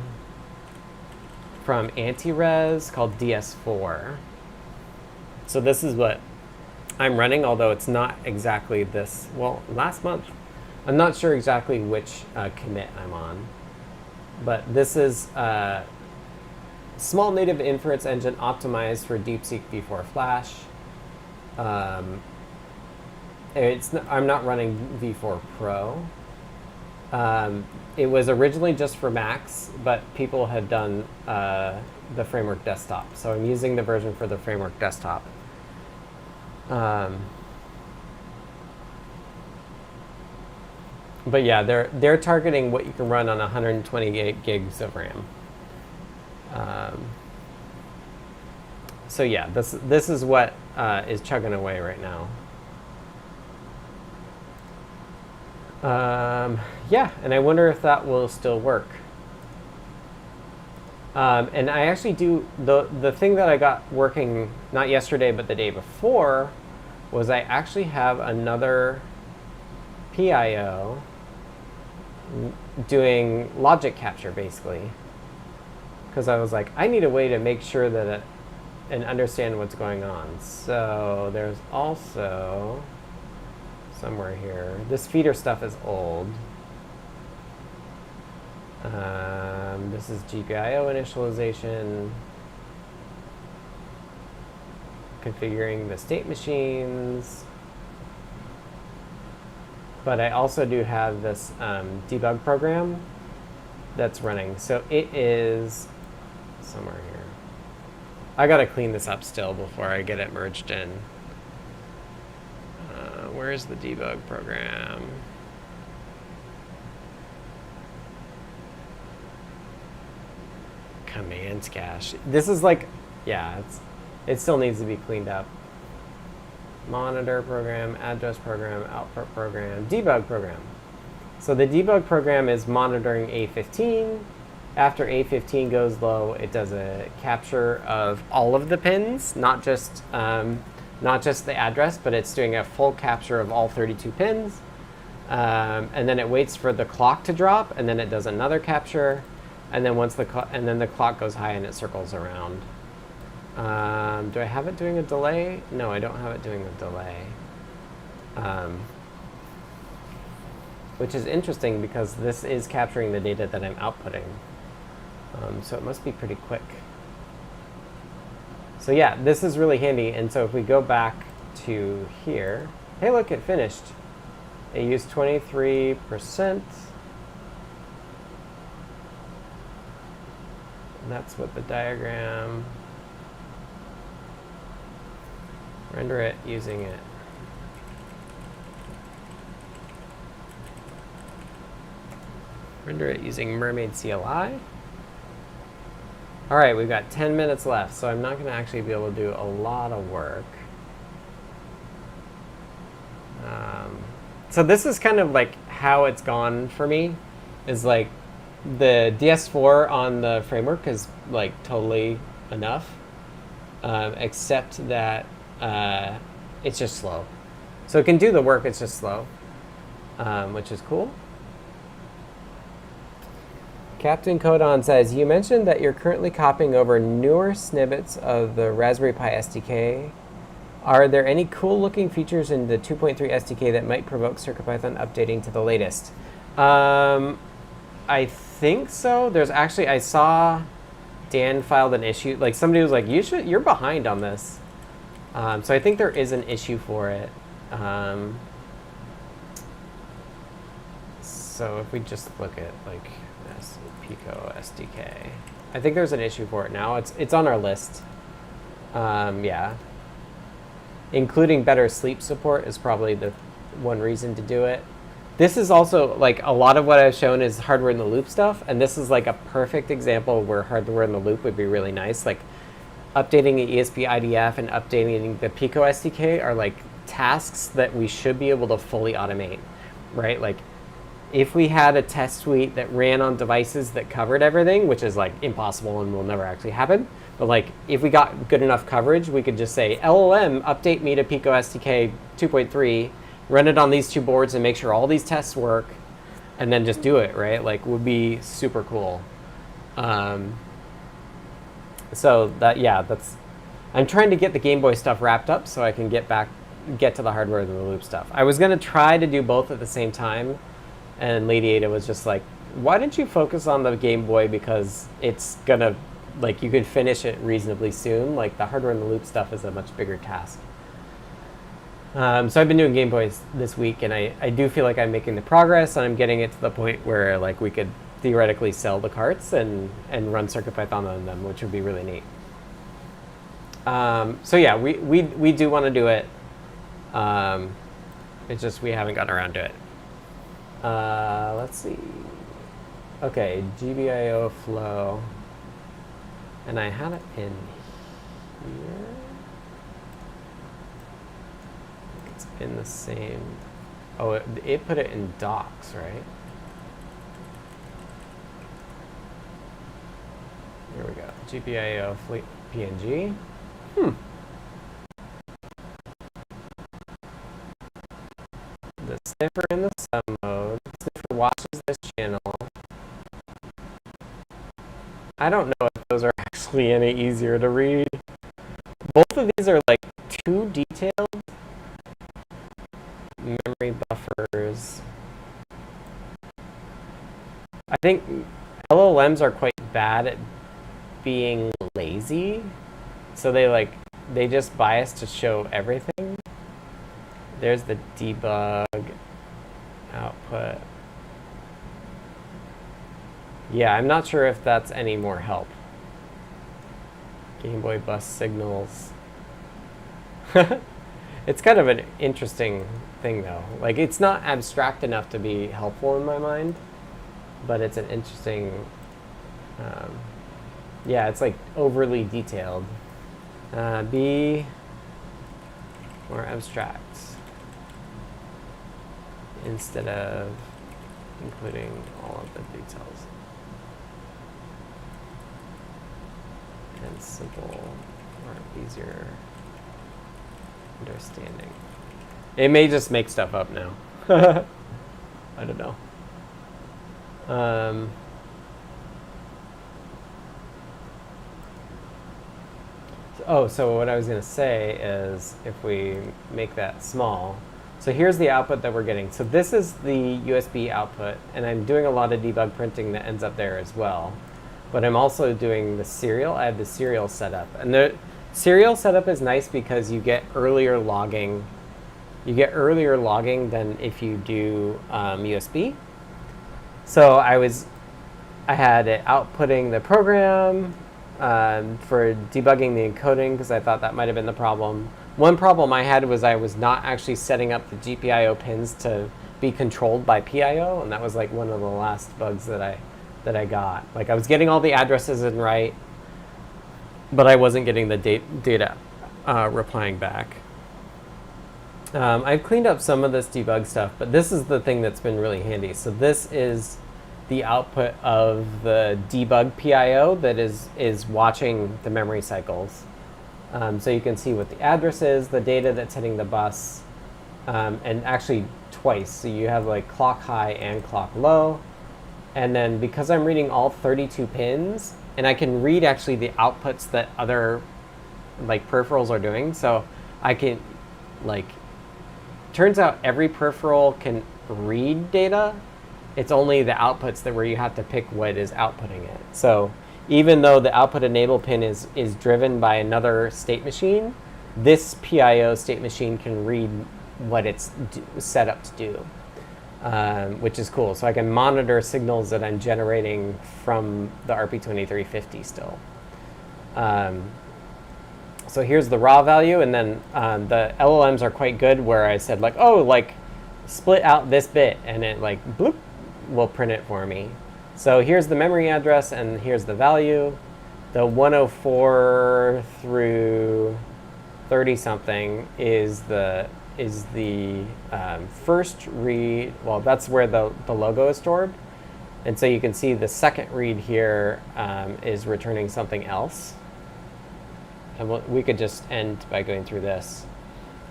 Antirez called DS4. So this is what I'm running, although it's not exactly this. Well, last month, I'm not sure exactly which commit I'm on. But this is a small native inference engine optimized for DeepSeek V4 Flash. I'm not running V4 Pro. It was originally just for Macs, but people have done the framework desktop. So I'm using the version for the framework desktop. But yeah, they're targeting what you can run on 128 gigs of RAM. So yeah, this is what is chugging away right now. Yeah, and I wonder if that will still work. And I actually do, the thing that I got working, not yesterday, but the day before, was I actually have another PIO doing logic capture, basically. Because I was like, I need a way to make sure that and understand what's going on. So there's also, somewhere here, this feeder stuff is old. This is GPIO initialization, configuring the state machines. But I also do have this debug program that's running. So it is somewhere here. I gotta clean this up still before I get it merged in. Where's the debug program? Commands cache. This is like, yeah, it still needs to be cleaned up. Monitor program, address program, output program, debug program. So the debug program is monitoring A15, After A15 goes low, it does a capture of all of the pins, not just the address, but it's doing a full capture of all 32 pins. And then it waits for the clock to drop, and then it does another capture, and then the clock goes high and it circles around. Do I have it doing a delay? No, I don't have it doing a delay. Which is interesting because this is capturing the data that I'm outputting. So it must be pretty quick. So yeah, this is really handy. And so if we go back to here, hey, look, it finished. It used 23%. That's what the diagram. Render it using it. Render it using mermaid-cli. All right, we've got 10 minutes left, so I'm not going to actually be able to do a lot of work. So this is kind of like how it's gone for me, is like the DS4 on the framework is like totally enough, except that it's just slow. So it can do the work, it's just slow, which is cool. Captain Codon says, you mentioned that you're currently copying over newer snippets of the Raspberry Pi SDK. Are there any cool looking features in the 2.3 SDK that might provoke CircuitPython updating to the latest? I think so. There's actually, I saw Dan filed an issue. Like somebody was like, you're behind on this. So I think there is an issue for it. So if we just look at like Pico SDK, I think there's an issue for it now. It's on our list. Yeah. Including better sleep support is probably the one reason to do it. This is also, like, a lot of what I've shown is hardware in the loop stuff, and this is like a perfect example where hardware in the loop would be really nice. Like, updating the ESP IDF and updating the Pico SDK are like tasks that we should be able to fully automate, right? Like, if we had a test suite that ran on devices that covered everything, which is like impossible and will never actually happen, but like if we got good enough coverage, we could just say, LLM, update me to Pico SDK 2.3, run it on these two boards and make sure all these tests work, and then just do it, right? Like, would be super cool. So that, yeah, that's, I'm trying to get the Game Boy stuff wrapped up so I can get to the hardware in the loop stuff. I was gonna try to do both at the same time, and Lady Ada was just like, why didn't you focus on the Game Boy, because it's gonna, like, you could finish it reasonably soon. Like, the hardware in the loop stuff is a much bigger task. So I've been doing Game Boys this week, and I do feel like I'm making the progress, and I'm getting it to the point where like we could theoretically sell the carts and run CircuitPython on them, which would be really neat. So yeah, we do want to do it. It's just we haven't gotten around to it. Let's see. Okay, GBIO flow. And I had it in here. It's in the same. Oh, it put it in docs, right? Here we go. GPIO fleet PNG. The sniffer in the sub mode. Sniffer watches this channel. I don't know if those are actually any easier to read. Both of these are like too detailed. Memory buffers. I think LLMs are quite bad at being lazy, so they just bias to show everything. There's the debug output. Yeah, I'm not sure if that's any more help. Game Boy bus signals. It's kind of an interesting thing, though. Like, it's not abstract enough to be helpful in my mind, but it's an interesting. Yeah, it's like overly detailed. Be more abstract instead of including all of the details. and simple or easier understanding. It may just make stuff up now. I don't know. So what I was going to say is if we make that small, so here's the output that we're getting. So this is the USB output, and I'm doing a lot of debug printing that ends up there as well. But I'm also doing the serial. I have the serial setup. And the serial setup is nice because you get earlier logging. You get earlier logging than if you do USB. So I had it outputting the program for debugging the encoding because I thought that might have been the problem. One problem I had was I was not actually setting up the GPIO pins to be controlled by PIO, and that was like one of the last bugs that I got. Like I was getting all the addresses in right, but I wasn't getting the data replying back. I've cleaned up some of this debug stuff, but this is the thing that's been really handy. So this is the output of the debug PIO that is watching the memory cycles. So you can see what the address is, the data that's hitting the bus, and actually twice. So you have like clock high and clock low. And then because I'm reading all 32 pins, and I can read actually the outputs that other like peripherals are doing. So I can like, turns out every peripheral can read data. It's only the outputs that where you have to pick what is outputting it. So even though the output enable pin is driven by another state machine, this PIO state machine can read what it's set up to do, which is cool. So I can monitor signals that I'm generating from the RP2350 still. So here's the raw value, and then the LLMs are quite good where I said like, oh, like split out this bit, and it like bloop will print it for me. So here's the memory address, and here's the value. The 104 through 30 something is the first read. Well, that's where the logo is stored, and so you can see the second read here is returning something else. And we could just end by going through this.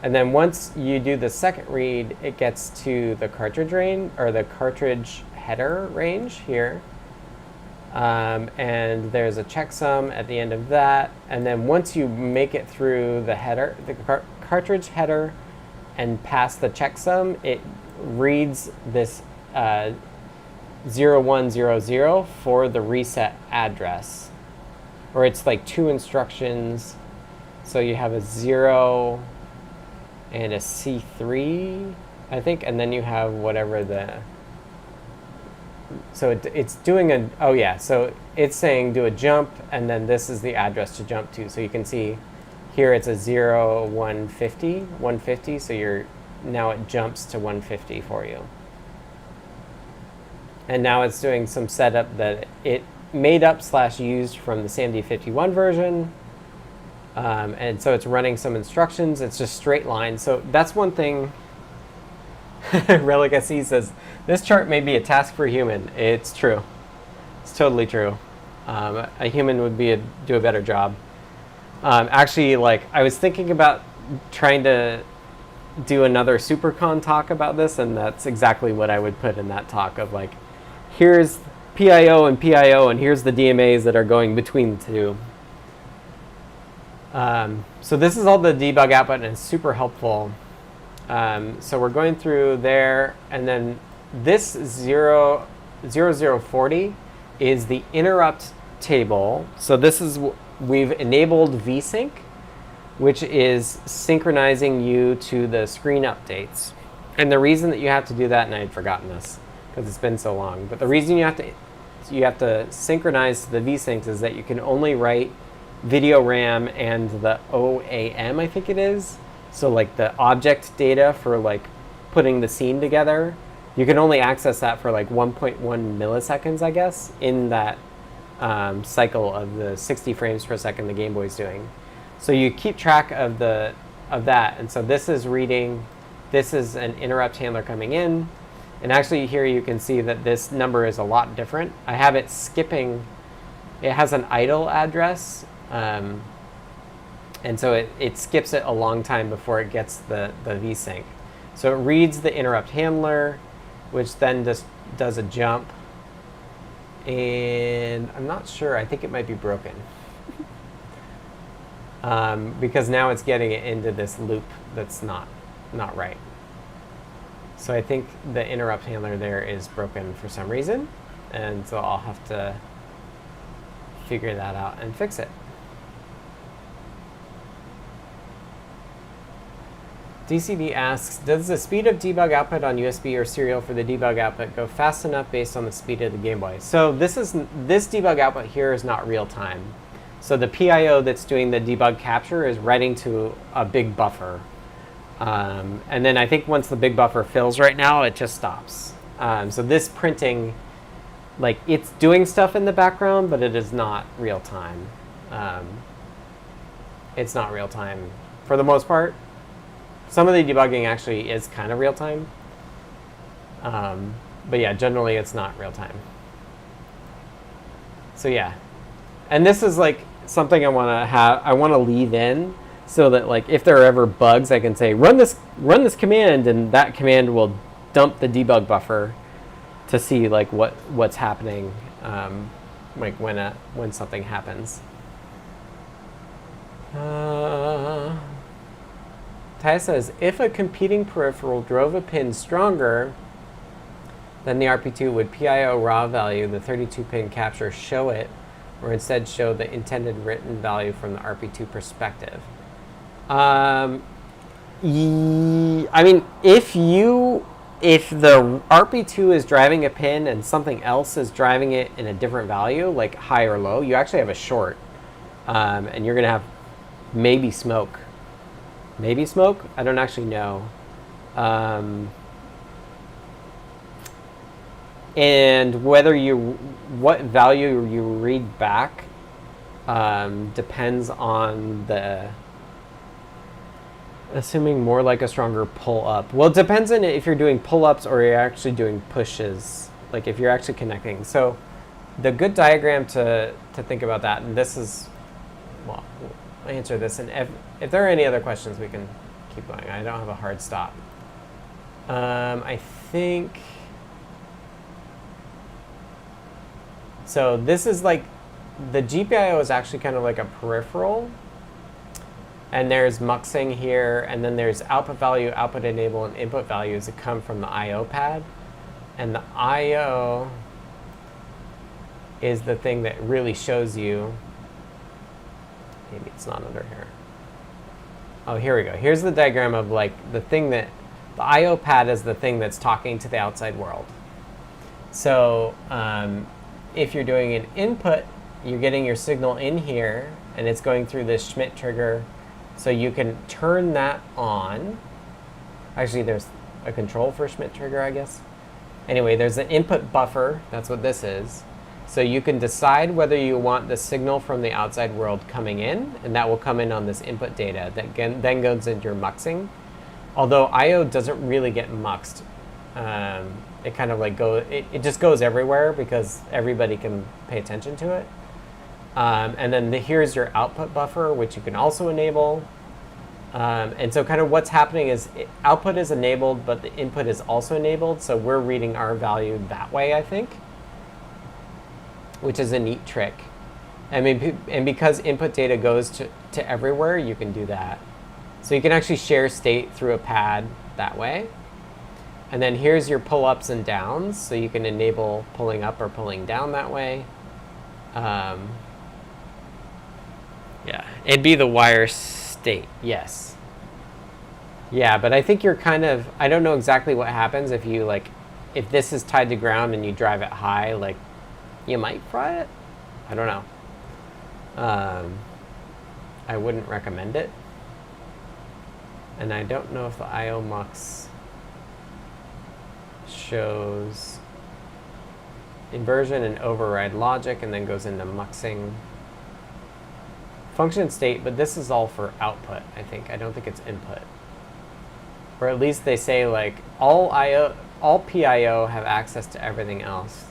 And then once you do the second read, it gets to the cartridge range, or the cartridge header range here. And there's a checksum at the end of that. And then once you make it through the header, the cartridge header, and past the checksum, it reads this 0100 for the reset address. Or it's like two instructions. So you have a 0 and a C3, I think, and then you have whatever the, so it's doing a, oh yeah, so it's saying do a jump, and then this is the address to jump to. So you can see here it's a 150, so now it jumps to 150 for you. And now it's doing some setup that it made up / used from the SAMD51 version. And so it's running some instructions. It's just straight line. So that's one thing. Relic SE says, this chart may be a task for a human. It's true. It's totally true. A human would do a better job. Actually, like I was thinking about trying to do another SuperCon talk about this, and that's exactly what I would put in that talk of like, here's PIO, and here's the DMAs that are going between the two. So this is all the debug output, and it's super helpful. So we're going through there, and then this 0040 is the interrupt table. So this is, we've enabled vsync, which is synchronizing you to the screen updates. And the reason that you have to do that, and I had forgotten this because it's been so long, but the reason you have to synchronize the vsyncs is that you can only write video RAM and the OAM, I think it is. So like the object data for like putting the scene together, you can only access that for like 1.1 milliseconds, I guess, in that cycle of the 60 frames per second the Game Boy's doing. So you keep track of that, and so this is reading, this is an interrupt handler coming in, and actually here you can see that this number is a lot different. I have it skipping, it has an idle address And so it skips it a long time before it gets the vsync. So it reads the interrupt handler, which then just does a jump. And I'm not sure. I think it might be broken. Because now it's getting it into this loop that's not right. So I think the interrupt handler there is broken for some reason. And so I'll have to figure that out and fix it. DCD asks, does the speed of debug output on USB or serial for the debug output go fast enough based on the speed of the Game Boy? So this debug output here is not real time. So the PIO that's doing the debug capture is writing to a big buffer. And then I think once the big buffer fills right now, it just stops. So this printing, like, it's doing stuff in the background, but it is not real time. It's not real time for the most part. Some of the debugging actually is kind of real time. But yeah, generally it's not real time. So yeah. And this is like something I want to leave in so that, like, if there are ever bugs, I can say run this command, and that command will dump the debug buffer to see like what's happening, like when something happens. Ty says, if a competing peripheral drove a pin stronger than the RP2, would PIO raw value, the 32-pin capture, show it, or instead show the intended written value from the RP2 perspective? I mean, if the RP2 is driving a pin and something else is driving it in a different value, like high or low, you actually have a short, and you're going to have maybe smoke. Maybe smoke? I don't actually know. And what value you read back depends on assuming more like a stronger pull up. Well, it depends on if you're doing pull ups or you're actually doing pushes, like if you're actually connecting. So the good diagram to think about that, and this is, well, I'll answer this, and if there are any other questions, we can keep going. I don't have a hard stop. I think, so this is like, the GPIO is actually kind of like a peripheral, and there's muxing here, and then there's output value, output enable, and input values that come from the I/O pad, and the I/O is the thing that really shows you. Maybe it's not under here. Oh, here we go. Here's the diagram of like the thing that the I/O pad is the thing that's talking to the outside world. So if you're doing an input, you're getting your signal in here, and it's going through this Schmidt trigger. So you can turn that on. Actually, there's a control for Schmidt trigger, I guess. Anyway, there's an input buffer. That's what this is. So you can decide whether you want the signal from the outside world coming in, and that will come in on this input data that then goes into your muxing. Although I/O doesn't really get muxed. It kind of like it just goes everywhere because everybody can pay attention to it. And then here's your output buffer, which you can also enable. And so kind of what's happening is output is enabled, but the input is also enabled. So we're reading our value that way, I think, which is a neat trick. And because input data goes to everywhere, you can do that. So you can actually share state through a pad that way. And then here's your pull-ups and downs. So you can enable pulling up or pulling down that way. Yeah, it'd be the wire state, yes. Yeah, but I think you're kind of, I don't know exactly what happens if you like, if this is tied to ground and you drive it high, like you might fry it. I don't know. I wouldn't recommend it. And I don't know if the I/O mux shows inversion and override logic and then goes into muxing. Function state, but this is all for output, I think. I don't think it's input. Or at least they say like all PIO have access to everything else.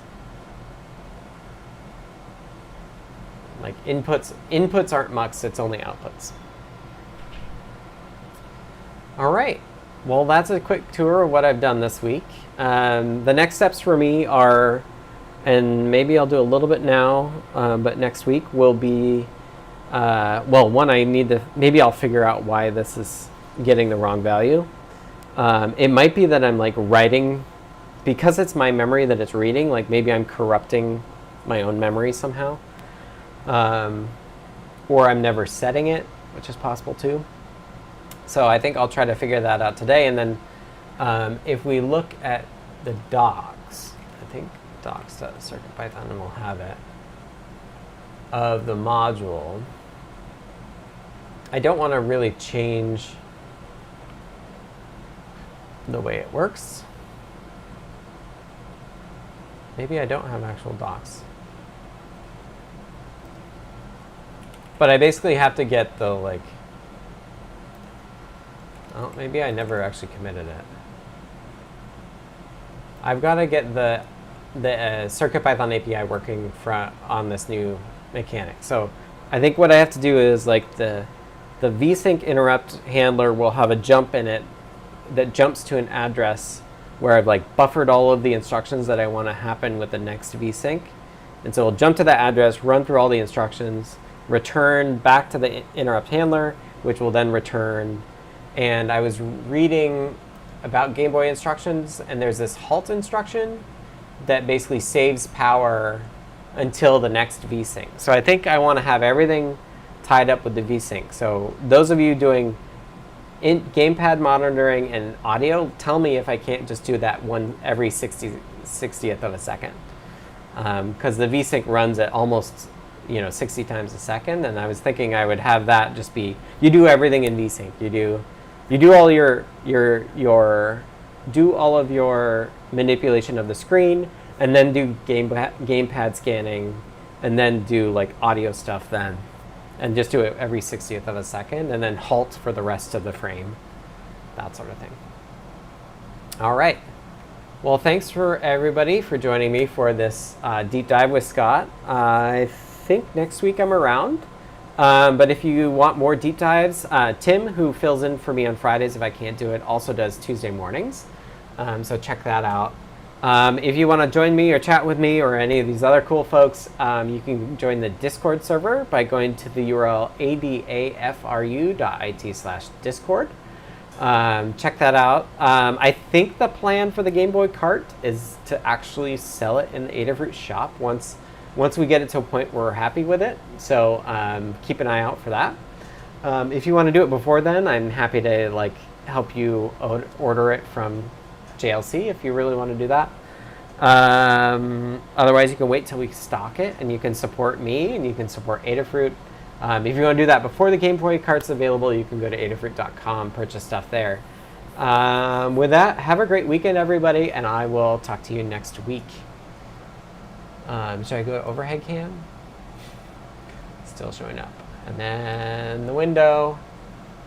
Like inputs aren't mux, it's only outputs. All right, well, that's a quick tour of what I've done this week. The next steps for me are, and maybe I'll do a little bit now, but next week will be, well, one, maybe I'll figure out why this is getting the wrong value. It might be that I'm like writing, because it's my memory that it's reading, like maybe I'm corrupting my own memory somehow. Or I'm never setting it, which is possible too. So I think I'll try to figure that out today. And then if we look at the docs, I think docs.CircuitPython, and we'll have it, of the module, I don't want to really change the way it works. Maybe I don't have actual docs. But I basically have to get the, like, oh, maybe I never actually committed it. I've got to get the CircuitPython API working on this new mechanic. So I think what I have to do is, like, the vsync interrupt handler will have a jump in it that jumps to an address where I've like buffered all of the instructions that I want to happen with the next vsync. And so it'll jump to that address, run through all the instructions, return back to the interrupt handler, which will then return. And I was reading about GameBoy instructions, and there's this halt instruction that basically saves power until the next vsync. So I think I want to have everything tied up with the vsync. So those of you doing gamepad monitoring and audio, tell me if I can't just do that one every 60th of a second. Because the vsync runs at almost 60 times a second, and I was thinking I would have that just be, you do everything in vsync. You do all all of your manipulation of the screen, and then do gamepad scanning, and then do like audio stuff then. And just do it every 60th of a second, and then halt for the rest of the frame, that sort of thing. All right. Well, thanks for everybody for joining me for this deep dive with Scott. I think next week I'm around. But if you want more deep dives, Tim, who fills in for me on Fridays if I can't do it, also does Tuesday mornings. So check that out. If you want to join me or chat with me or any of these other cool folks, you can join the Discord server by going to the URL adafru.it/discord. Check that out. I think the plan for the Game Boy cart is to actually sell it in the Adafruit shop once we get it to a point where we're happy with it. So keep an eye out for that. If you want to do it before then, I'm happy to help you order it from JLC if you really want to do that. Otherwise, you can wait till we stock it, and you can support me, and you can support Adafruit. If you want to do that before the Game Boy cart's available, you can go to adafruit.com, purchase stuff there. With that, have a great weekend, everybody, and I will talk to you next week. Should I go to overhead cam? Still showing up. And then the window.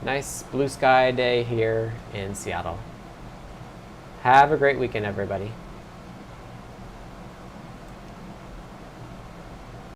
Nice blue sky day here in Seattle. Have a great weekend, everybody.